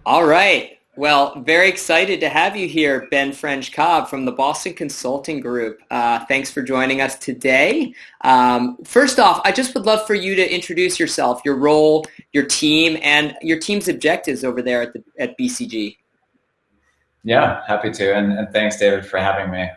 All right. Well, very excited to have you here, Ben French-Cobb from the Boston Consulting Group. Thanks for joining us today. First off, I just would love for you to introduce yourself, your role, your team, and your team's objectives over there at BCG. Yeah, happy to. And thanks, David, for having me.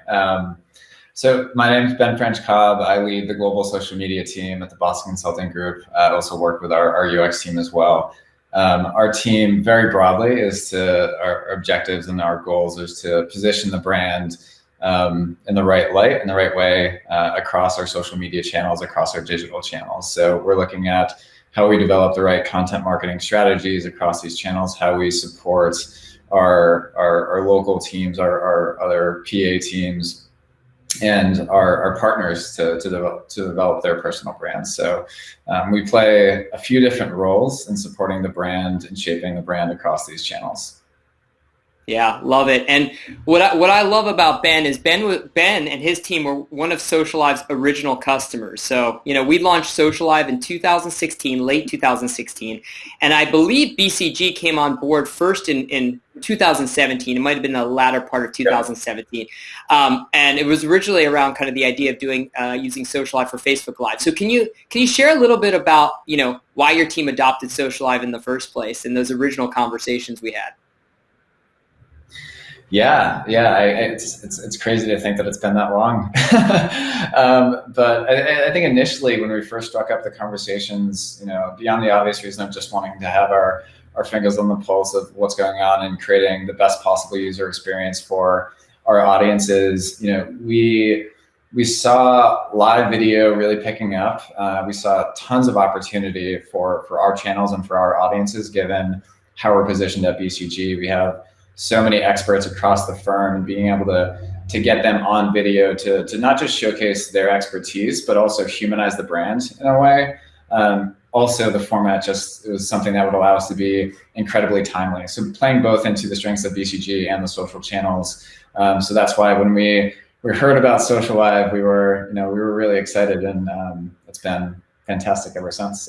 So my name is Ben French-Cobb. I lead the global social media team at the Boston Consulting Group. I also work with our UX team as well. Our team, very broadly, our objectives and our goals is to position the brand in the right light, in the right way, across our social media channels, across our digital channels. So we're looking at how we develop the right content marketing strategies across these channels, how we support our local teams, our other PA teams, and our partners to develop their personal brands. So we play a few different roles in supporting the brand and shaping the brand across these channels. Yeah, love it. And what I love about Ben is Ben and his team were one of Socialive's original customers. So, we launched Socialive in 2016, late 2016, and I believe BCG came on board first in 2017. It might have been the latter part of 2017. And it was originally around kind of the idea of using Socialive for Facebook Live. So can you share a little bit about, why your team adopted Socialive in the first place and those original conversations we had? Yeah, it's crazy to think that it's been that long. But I think initially when we first struck up the conversations, beyond the obvious reason of just wanting to have our fingers on the pulse of what's going on and creating the best possible user experience for our audiences, we saw live video really picking up. We saw tons of opportunity for our channels and for our audiences, given how we're positioned at BCG. We have so many experts across the firm, and being able to get them on video to not just showcase their expertise, but also humanize the brand in a way. Also, the format it was something that would allow us to be incredibly timely. So playing both into the strengths of BCG and the social channels. So that's why when we heard about Socialive, we were really excited, and it's been fantastic ever since.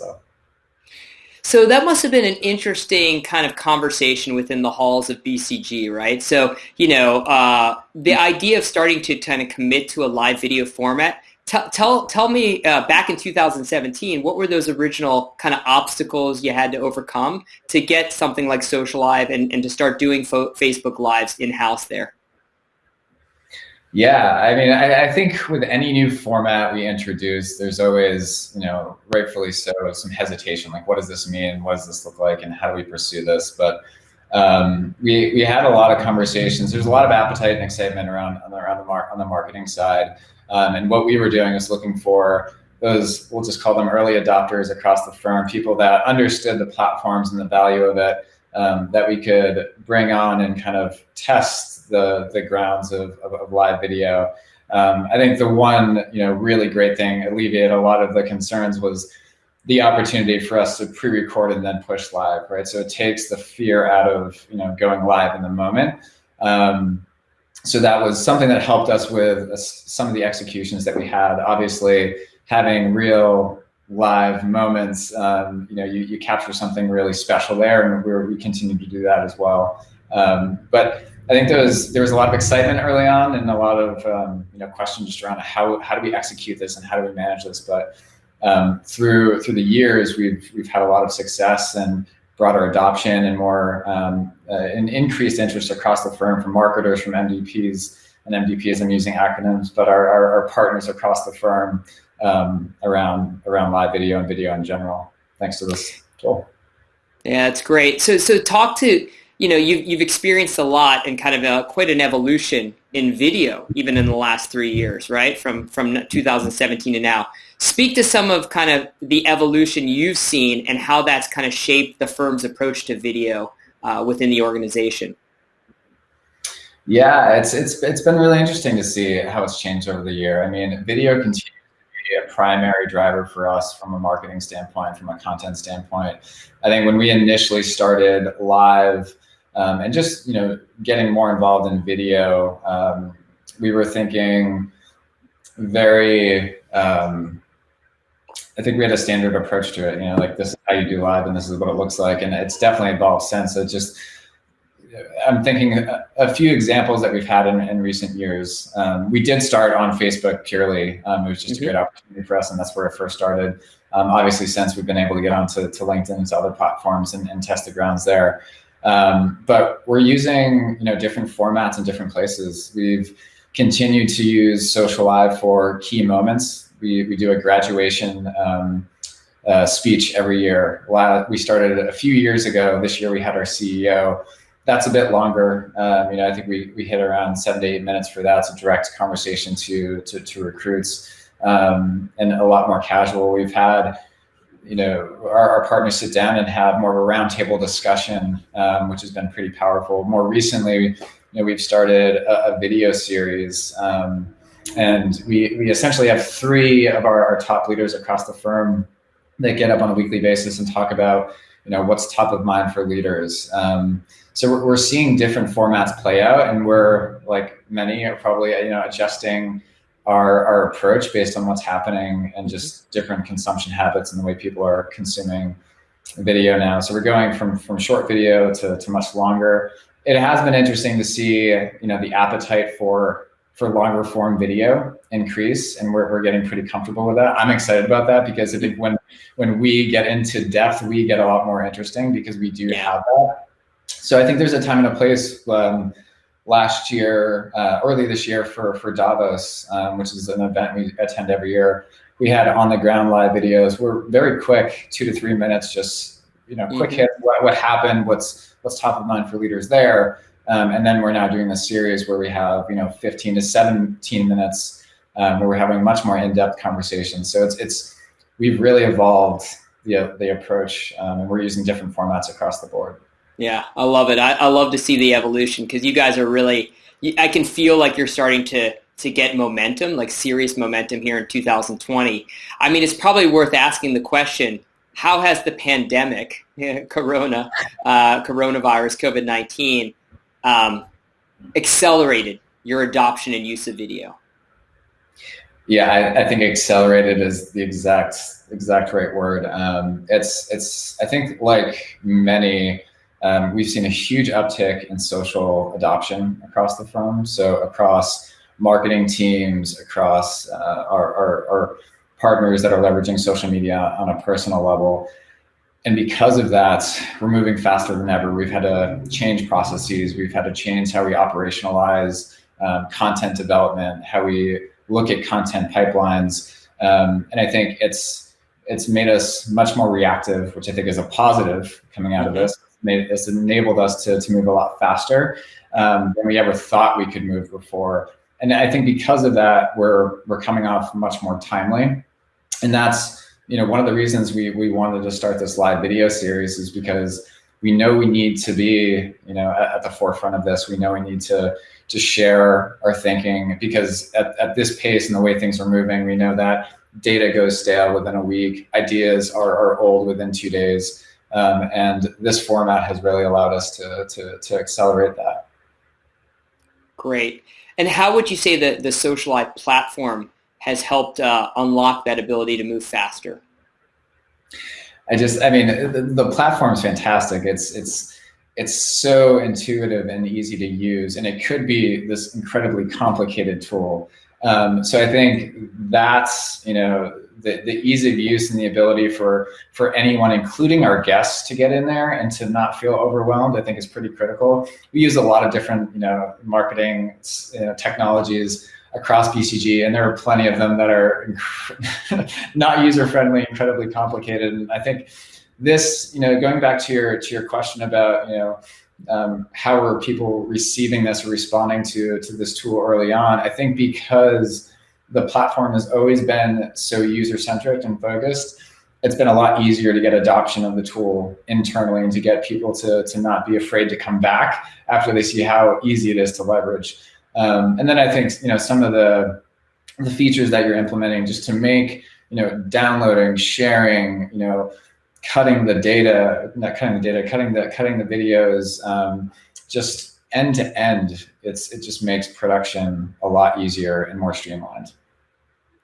So that must have been an interesting kind of conversation within the halls of BCG, right? So, the idea of starting to kind of commit to a live video format, tell me back in 2017, what were those original kind of obstacles you had to overcome to get something like Socialive and to start doing Facebook Lives in-house there? Yeah, I mean, I think with any new format we introduce, there's always, rightfully so, some hesitation. Like, what does this mean? What does this look like? And how do we pursue this? But we had a lot of conversations. There's a lot of appetite and excitement on the marketing side. And what we were doing was looking for those, we'll just call them early adopters across the firm, people that understood the platforms and the value of it, that we could bring on and kind of test the grounds of live video. I think the one really great thing, alleviated a lot of the concerns, was the opportunity for us to pre-record and then push live, right? So it takes the fear out of going live in the moment. So that was something that helped us with some of the executions that we had. Obviously, having real live moments, you capture something really special there, and we continue to do that as well. But I think there was a lot of excitement early on, and a lot of questions just around how do we execute this and how do we manage this. But through the years, we've had a lot of success and broader adoption and more an increased interest across the firm from marketers, from MDPs, and MDPs, I'm using acronyms, but our partners across the firm around live video and video in general, thanks to this tool. Yeah, it's great. So talk to, you've experienced a lot and kind of quite an evolution in video, even in the last 3 years, right? From 2017 to now. Speak to some of kind of the evolution you've seen and how that's kind of shaped the firm's approach to video within the organization. Yeah, it's been really interesting to see how it's changed over the year. I mean, video continues to be a primary driver for us from a marketing standpoint, from a content standpoint. I think when we initially started live and just getting more involved in video, we were thinking very. I think we had a standard approach to it. Like, this is how you do live, and this is what it looks like, and it's definitely evolved since. It just I'm thinking a few examples that we've had in recent years. We did start on Facebook purely. It was just a great opportunity for us, and that's where it first started. Obviously, since we've been able to get onto LinkedIn and to other platforms and test the grounds there. But we're using different formats in different places. We've continued to use Socialive for key moments. We do a graduation speech every year. We started a few years ago. This year we had our CEO. That's a bit longer. I think we hit around 7 to 8 minutes for that. It's a direct conversation to recruits, and a lot more casual. We've had our partners sit down and have more of a roundtable discussion, which has been pretty powerful. More recently, we've started a video series, and we essentially have 3 of our top leaders across the firm that get up on a weekly basis and talk about what's top of mind for leaders. So we're seeing different formats play out, and we're, like many, are probably adjusting our approach based on what's happening and just different consumption habits and the way people are consuming video now. So we're going from short video to much longer. It has been interesting to see the appetite for longer form video increase, and we're getting pretty comfortable with that. I'm excited about that because I think when we get into depth, we get a lot more interesting because we do have that. So I think there's a time and a place. Last year, early this year for Davos, which is an event we attend every year, we had on the ground live videos. We're very quick, 2 to 3 minutes, just quick hit. What happened? What's top of mind for leaders there? And then we're now doing this series where we have 15 to 17 minutes, where we're having much more in-depth conversations. So we've really evolved the approach, and we're using different formats across the board. Yeah, I love it. I love to see the evolution because you guys are really, I can feel like you're starting to get momentum, like serious momentum here in 2020. I mean, it's probably worth asking the question, how has the pandemic, coronavirus, COVID-19, accelerated your adoption and use of video? Yeah, I think accelerated is the exact right word. It's I think, like many, we've seen a huge uptick in social adoption across the firm. So across marketing teams, across our partners that are leveraging social media on a personal level. And because of that, we're moving faster than ever. We've had to change processes. We've had to change how we operationalize content development, how we look at content pipelines. And I think it's made us much more reactive, which I think is a positive coming out of this. It's enabled us to move a lot faster than we ever thought we could move before. And I think because of that, we're coming off much more timely. And that's one of the reasons we wanted to start this live video series, is because we know we need to be at the forefront of this. We know we need to share our thinking, because at this pace and the way things are moving, we know that data goes stale within a week. Ideas are old within 2 days. And this format has really allowed us to accelerate that. Great. And how would you say that the Socialive platform has helped unlock that ability to move faster? The platform's fantastic. It's so intuitive and easy to use, and it could be this incredibly complicated tool. So I think that's the ease of use and the ability for anyone, including our guests, to get in there and to not feel overwhelmed, I think is pretty critical. We use a lot of different marketing technologies across BCG, and there are plenty of them that are not user-friendly, incredibly complicated. And I think this, going back to your question about how are people receiving this or responding to this tool early on, I think because the platform has always been so user-centric and focused, it's been a lot easier to get adoption of the tool internally and to get people to not be afraid to come back after they see how easy it is to leverage. And then I think some of the features that you're implementing just to make downloading, sharing, cutting the videos, just end to end, it just makes production a lot easier and more streamlined.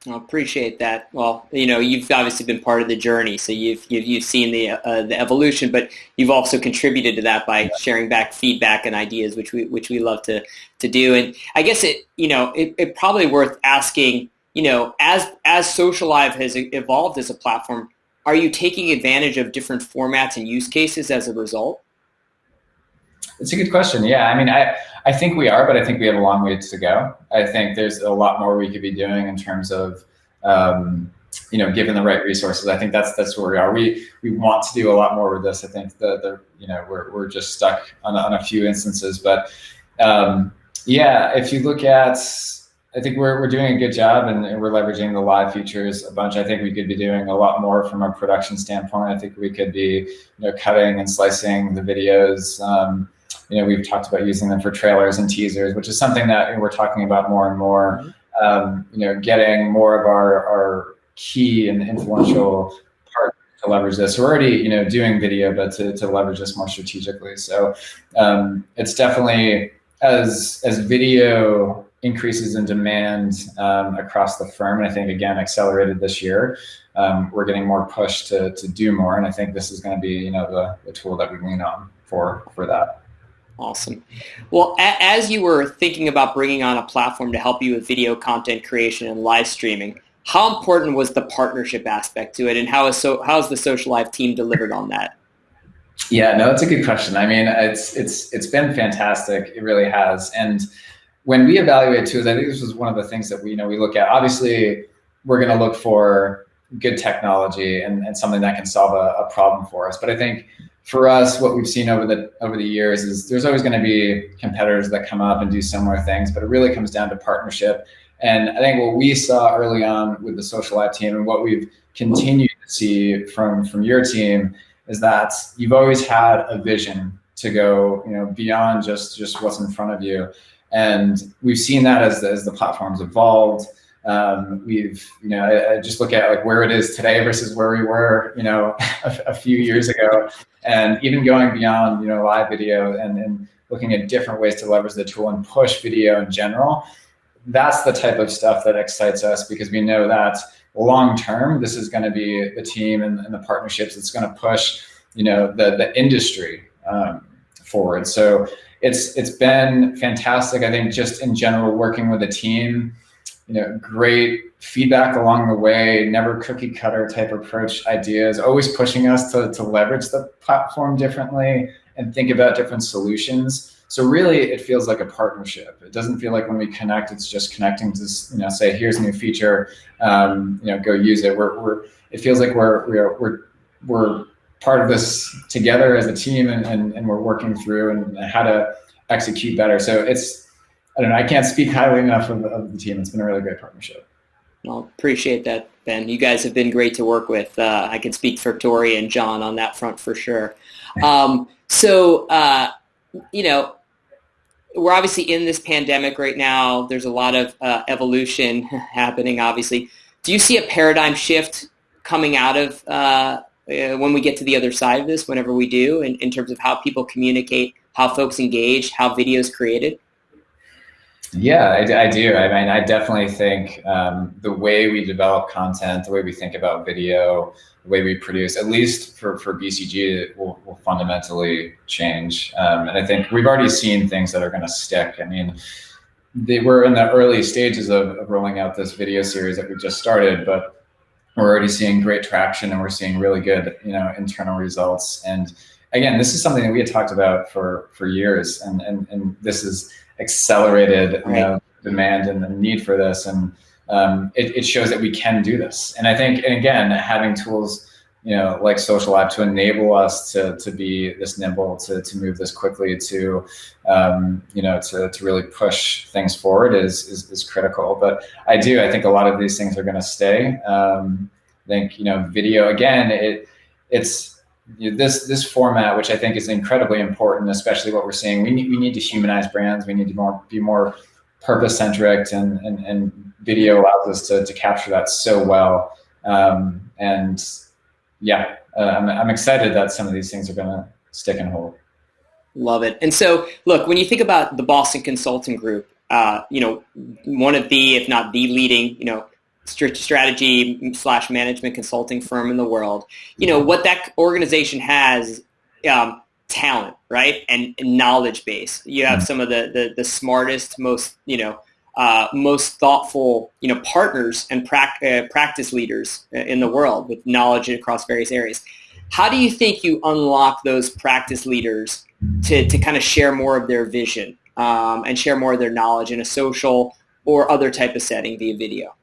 I appreciate that. Well, you've obviously been part of the journey, so you've seen the evolution, but you've also contributed to that by sharing back feedback and ideas, which we love to do. And I guess it probably worth asking, as Socialive has evolved as a platform, are you taking advantage of different formats and use cases as a result? It's a good question. Yeah, I mean, I think we are, but I think we have a long way to go. I think there's a lot more we could be doing in terms of, given the right resources. I think that's where we are. We want to do a lot more with this. I think we're just stuck on a few instances, but if you look at, I think we're doing a good job and we're leveraging the live features a bunch. I think we could be doing a lot more from a production standpoint. I think we could be, cutting and slicing the videos. We've talked about using them for trailers and teasers, which is something that we're talking about more and more. Getting more of our key and influential partners to leverage this. We're already, doing video, but to leverage this more strategically. So it's definitely, as video increases in demand across the firm, and I think again accelerated this year, we're getting more push to do more, and I think this is going to be the tool that we lean on for that. Awesome. Well, as you were thinking about bringing on a platform to help you with video content creation and live streaming, how important was the partnership aspect to it, and how is the Socialive team delivered on that? Yeah, no, it's a good question. I mean, it's been fantastic. It really has. And when we evaluate tools, I think this was one of the things that we look at. Obviously, we're going to look for good technology and something that can solve a problem for us. But I think for us, what we've seen over the years is there's always going to be competitors that come up and do similar things, but it really comes down to partnership. And I think what we saw early on with the Socialive team and what we've continued to see from your team is that you've always had a vision to go, beyond just what's in front of you. And we've seen that as the platform's evolved. I just look at where it is today versus where we were, a few years ago, and even going beyond, live video and looking at different ways to leverage the tool and push video in general. That's the type of stuff that excites us, because we know that long term, this is going to be the team and the partnerships that's going to push, the industry forward. So it's been fantastic. I think just in general, working with a team, great feedback along the way, never cookie cutter type approach ideas, always pushing us to leverage the platform differently and think about different solutions. So really, it feels like a partnership. It doesn't feel like when we connect, it's just connecting to, say, here's a new feature, go use it. It feels like we're part of this together as a team, and we're working through and how to execute better. So I don't know, I can't speak highly enough of the team. It's been a really great partnership. Well, appreciate that, Ben. You guys have been great to work with. I can speak for Tori and John on that front for sure. We're obviously in this pandemic right now. There's a lot of evolution happening, obviously. Do you see a paradigm shift coming out of when we get to the other side of this, whenever we do, in terms of how people communicate, how folks engage, how video is created? Yeah, I do. I mean, I definitely think the way we develop content, the way we think about video, the way we produce, at least for BCG, will fundamentally change. And I think we've already seen things that are going to stick. I mean, we're in the early stages of rolling out this video series that we just started, but we're already seeing great traction, and we're seeing really good, internal results. And again, this is something that we had talked about for years, and this is accelerated demand and the need for this, and it shows that we can do this. And I think, and again, having tools like Socialive to enable us to be this nimble, to move this quickly, to really push things forward is critical. But I think a lot of these things are going to stay. I think video, again, it's this format, which I think is incredibly important, especially what we're seeing. We need to humanize brands. We need to be more purpose-centric, and video allows us to capture that so well. I'm excited that some of these things are going to stick and hold. Love it. And so, look, when you think about the Boston Consulting Group, one of the, if not the leading, strategy / management consulting firm in the world. What that organization has, talent, right? And knowledge base. You have some of the smartest, most, most thoughtful, partners and practice leaders in the world with knowledge across various areas. How do you think you unlock those practice leaders to kind of share more of their vision and share more of their knowledge in a social or other type of setting via video?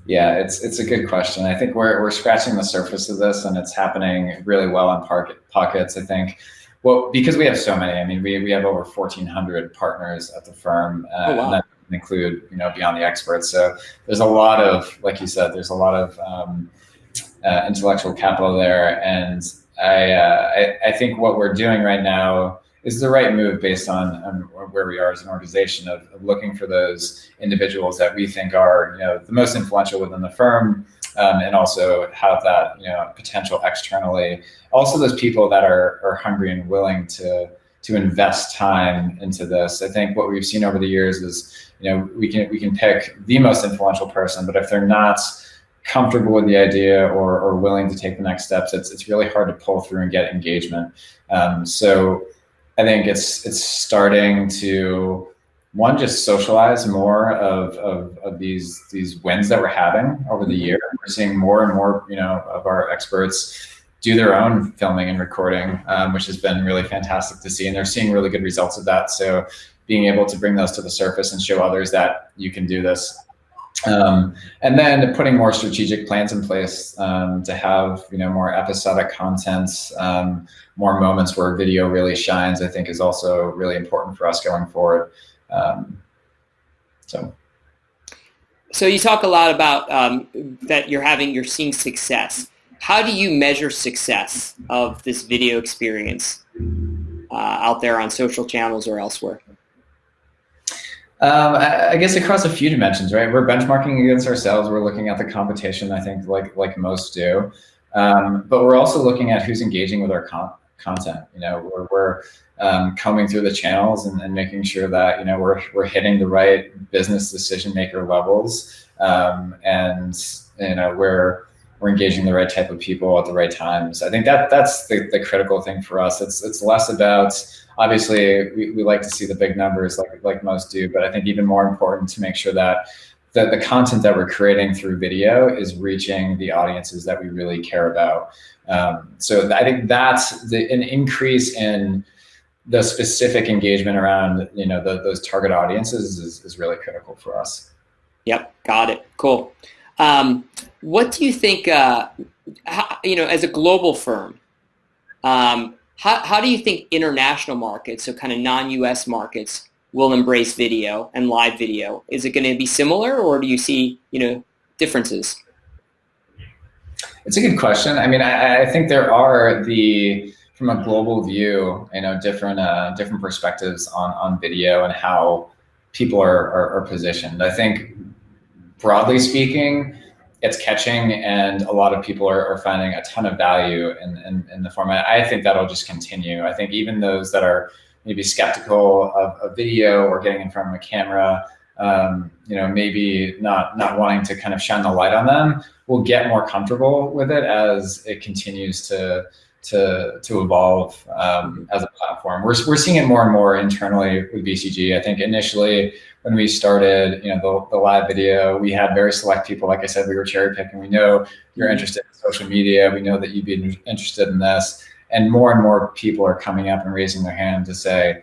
Yeah, it's a good question. I think we're scratching the surface of this, and it's happening really well in pockets. I think, well, because we have so many. I mean, we have over 1,400 partners at the firm, oh, wow. And that include beyond the experts. So there's a lot of, like you said, there's a lot of intellectual capital there, and I think what we're doing right now is the right move based on where we are as an organization of looking for those individuals that we think are the most influential within the firm, and also have that potential externally. Also, those people that are hungry and willing to invest time into this. I think what we've seen over the years is we can pick the most influential person, but if they're not comfortable with the idea or willing to take the next steps, it's really hard to pull through and get engagement. So I think it's starting to just socialize more of these wins that we're having over the year. We're seeing more and more of our experts do their own filming and recording, which has been really fantastic to see, and they're seeing really good results of that. So being able to bring those to the surface and show others that you can do this. And then putting more strategic plans in place to have more episodic content, more moments where video really shines, I think is also really important for us going forward. So you talk a lot about that you're seeing success. How do you measure success of this video experience out there on social channels or elsewhere? I guess across a few dimensions, right? We're benchmarking against ourselves. We're looking at the competition, I think, like most do. But we're also looking at who's engaging with our content. We're combing through the channels and making sure that we're hitting the right business decision maker levels, and we're engaging the right type of people at the right times. I think that's the critical thing for us. It's less about, obviously we like to see the big numbers like most do, but I think even more important to make sure that the content that we're creating through video is reaching the audiences that we really care about. So I think that's an increase in the specific engagement around those target audiences is really critical for us. Yep, got it. Cool. What do you think, as a global firm, how do you think international markets, so kind of non-US markets, will embrace video and live video? Is it going to be similar, or do you see, differences? It's a good question. I mean, I think there are from a global view, different perspectives on video and how people are positioned. I think broadly speaking, it's catching, and a lot of people are finding a ton of value in the format. I think that'll just continue. I think even those that are maybe skeptical of video or getting in front of a camera, maybe not wanting to kind of shine the light on them, will get more comfortable with it as it continues to evolve as a platform. We're seeing it more and more internally with BCG. I think initially when we started, the live video, we had very select people. Like I said, we were cherry picking. We know you're interested in social media. We know that you'd be interested in this. And more people are coming up and raising their hand to say,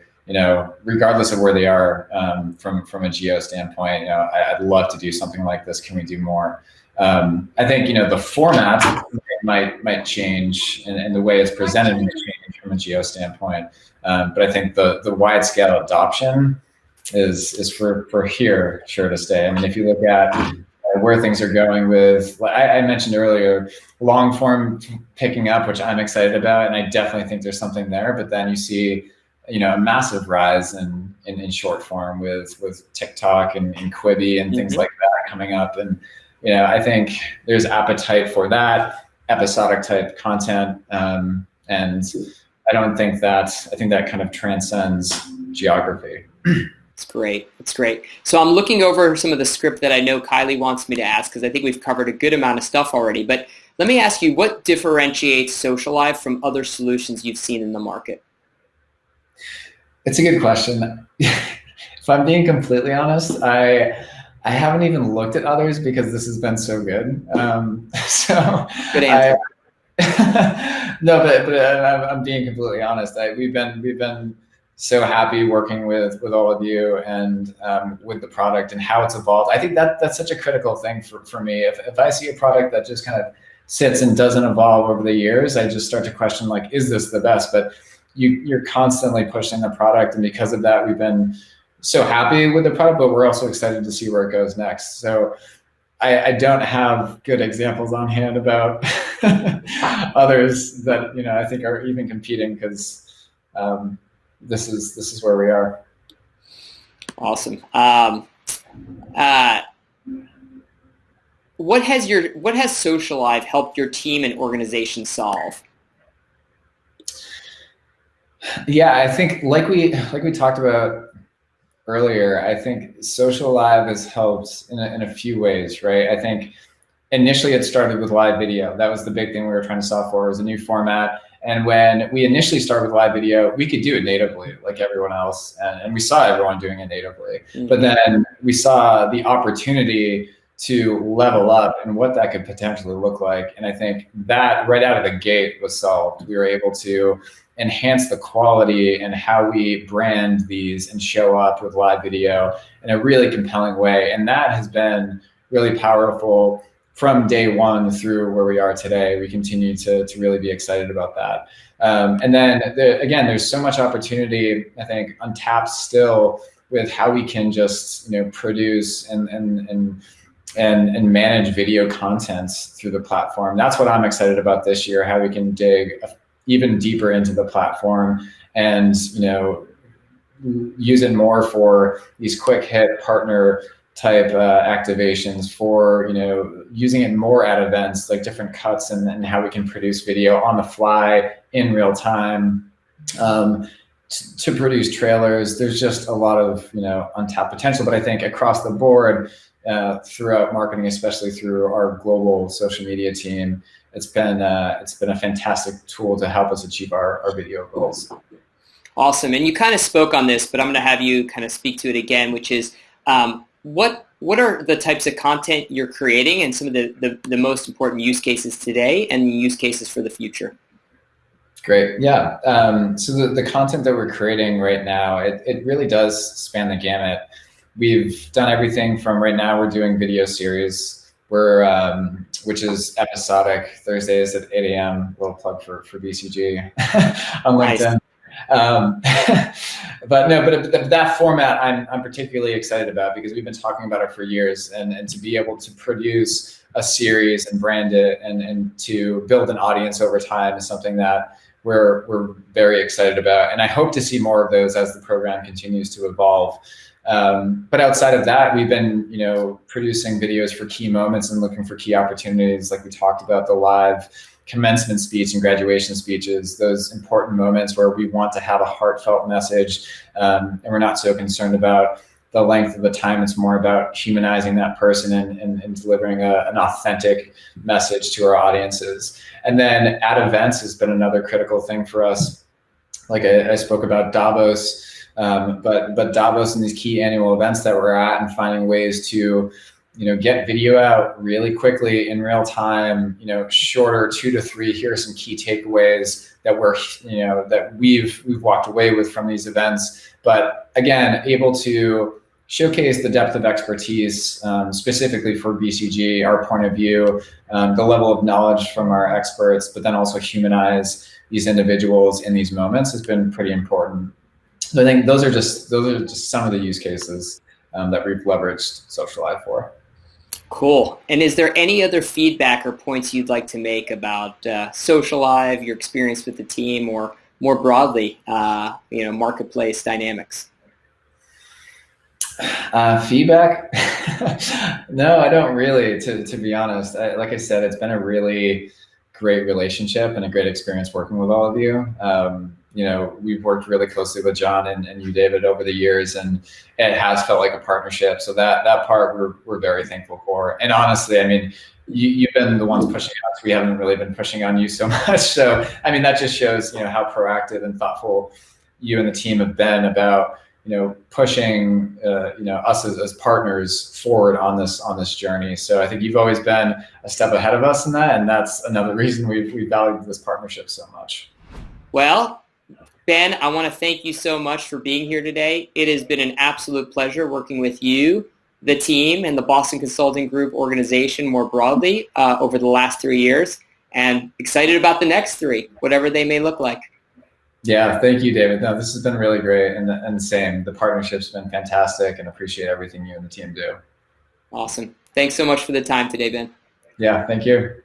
regardless of where they are from a geo standpoint, I'd love to do something like this. Can we do more? I think, the format might change, and the way it's presented might change from a geo standpoint. But I think the wide scale adoption is for here sure to stay. I mean, if you look at where things are going with, I mentioned earlier, long form picking up, which I'm excited about, and I definitely think there's something there. But then you see, a massive rise in short form with TikTok and Quibi and things like that coming up. And I think there's appetite for that episodic type content, and I think that kind of transcends geography. It's great. It's great. So I'm looking over some of the script that I know Kylie wants me to ask because I think we've covered a good amount of stuff already. But let me ask you, what differentiates Socialive from other solutions you've seen in the market? It's a good question. If I'm being completely honest, I haven't even looked at others because this has been so good. So Good answer. No, but I'm being completely honest. We've been so happy working with all of you and with the product and how it's evolved. I think that's such a critical thing for me. If I see a product that just kind of sits and doesn't evolve over the years, I just start to question, like, is this the best? But you're constantly pushing the product, and because of that, we've been so happy with the product, but we're also excited to see where it goes next. So I don't have good examples on hand about others that I think are even competing, because this is where we are. Awesome. What has Socialive helped your team and organization solve? Yeah, I think like we talked about earlier, I think Socialive has helped in a few ways, right? I think initially it started with live video. That was the big thing we were trying to solve for, was a new format. And when we initially started with live video, we could do it natively like everyone else. And we saw everyone doing it natively. Mm-hmm. But then we saw the opportunity to level up and what that could potentially look like. And I think that right out of the gate was solved. We were able to enhance the quality and how we brand these and show up with live video in a really compelling way. And that has been really powerful from day one through where we are today. We continue to really be excited about that. And then again, there's so much opportunity, I think, untapped still with how we can just produce and manage video content through the platform. That's what I'm excited about this year, how we can dig even deeper into the platform and use it more for these quick hit partner type activations, for using it more at events, like different cuts, and how we can produce video on the fly in real time to produce trailers. There's just a lot of untapped potential. But I think across the board, throughout marketing, especially through our global social media team, it's been a fantastic tool to help us achieve our video goals. Awesome. And you kind of spoke on this, but I'm going to have you kind of speak to it again, which is what are the types of content you're creating and some of the most important use cases today and the use cases for the future? Great. Yeah. So the content that we're creating right now, it really does span the gamut. We've done everything from, right now we're doing video series, which is episodic, Thursdays at 8 a.m. Little plug for BCG on LinkedIn. But that format I'm particularly excited about, because we've been talking about it for years, and to be able to produce a series and brand it and to build an audience over time is something that we're very excited about. And I hope to see more of those as the program continues to evolve. But outside of that, we've been, producing videos for key moments and looking for key opportunities. Like we talked about, the live commencement speech and graduation speeches, those important moments where we want to have a heartfelt message, and we're not so concerned about the length of the time. It's more about humanizing that person and delivering an authentic message to our audiences. And then at events has been another critical thing for us. Like I spoke about Davos, but Davos and these key annual events that we're at, and finding ways to, get video out really quickly in real time, shorter 2 to 3, here are some key takeaways that we've walked away with from these events. But again, able to showcase the depth of expertise, specifically for BCG, our point of view, the level of knowledge from our experts, but then also humanize these individuals in these moments has been pretty important. So I think those are just some of the use cases that we've leveraged Socialive for. Cool. And is there any other feedback or points you'd like to make about Socialive, your experience with the team, or more broadly, marketplace dynamics? Feedback? No, I don't really, to be honest. Like I said, it's been a really great relationship and a great experience working with all of you. we've worked really closely with John and you, David, over the years, and it has felt like a partnership. So that part we're very thankful for. And honestly, I mean, you've been the ones pushing us. We haven't really been pushing on you so much. So, I mean, that just shows, how proactive and thoughtful you and the team have been about, pushing, us as partners forward on this journey. So I think you've always been a step ahead of us in that. And that's another reason we valued this partnership so much. Well, Ben, I want to thank you so much for being here today. It has been an absolute pleasure working with you, the team, and the Boston Consulting Group organization more broadly over the last 3 years, and excited about the next 3, whatever they may look like. Yeah, thank you, David. No, this has been really great, and same. The partnership's been fantastic, and appreciate everything you and the team do. Awesome. Thanks so much for the time today, Ben. Yeah, thank you.